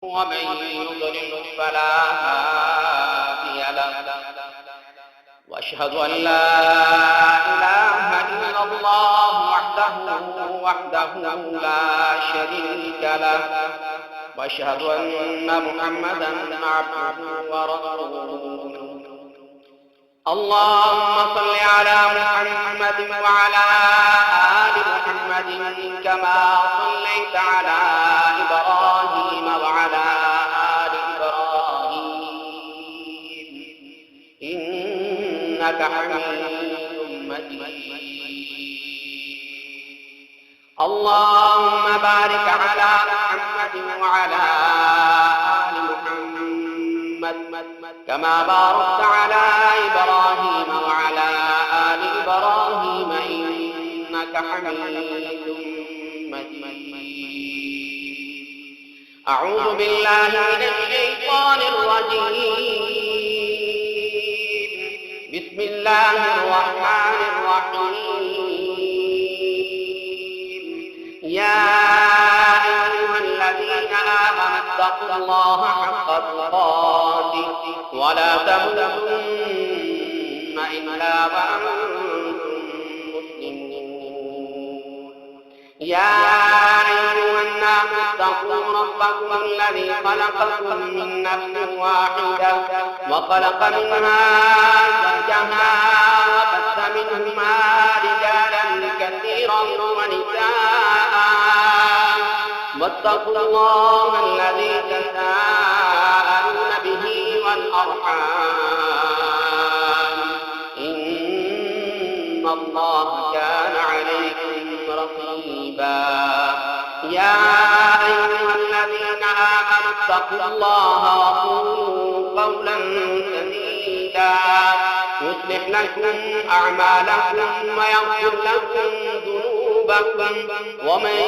ومن يضلل فلا هادي له وأشهد أن لا إله إلا الله وحده لا شريك له وأشهد أن محمدا عبده ورسوله. اللهم صل على محمد وعلى آل محمد كما صليت على إبراهيم وعلى آل إبراهيم إنك حميد مجيد. اللهم بارك على محمد وعلى آل محمد كما باركت على إبراهيم وعلى آل إبراهيم إنك حميد مجيد. أعوذ بالله من الشيطان الرجيم. بسم الله الرحمن الرحيم. يا أيها الذين آمنوا اتقوا الله حق تقاته ولا تموتن إلا وأنتم مسلمون. يا أيها الناس اتقوا ربكم الذي خلقكم من نفس واحدة وخلق منها زوجها وبث منهما رجالا كثيرا ونساء واتقوا الله الذي تساءلون به والأرحام إن الله كان عليكم رقيبا. يا أيها الذين آمنوا اتقوا الله وقولوا قولا سديدا يصلح لكم أعمالكم ويغفر لكم ذنوبكم ومن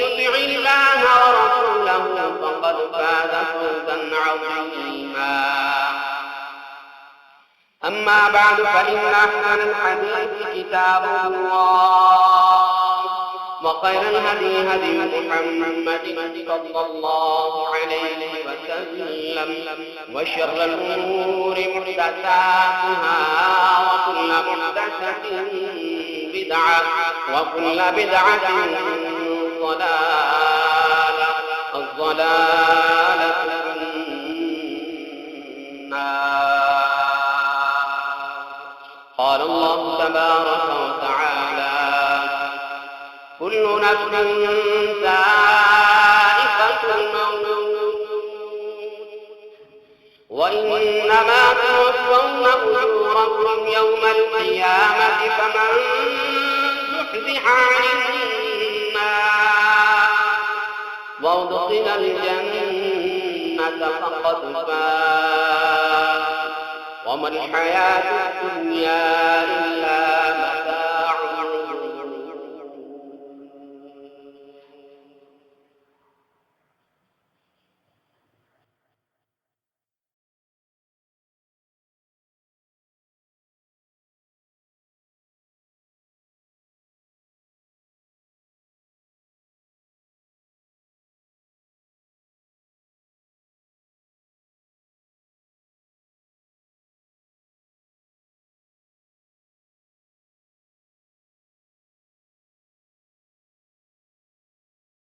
يطع الله ورسوله فقد فاز فوزا عظيما. أما بعد فإن أحسن الحديث كتاب الله وخير الهدي هدي محمد صلى الله عليه وسلم وشر الأمور محدثاتها وكل محدثة بدعة وكل بدعة ضلالة الضلالة في النار. قال الله تبارك وتعالى كل نفس ذائقة الموت وإنما توفون أجوركم يوم القيامة فمن زحزح عن النار وأدخل الجنة فقد فاز وما الحياة الدنيا إلا متاع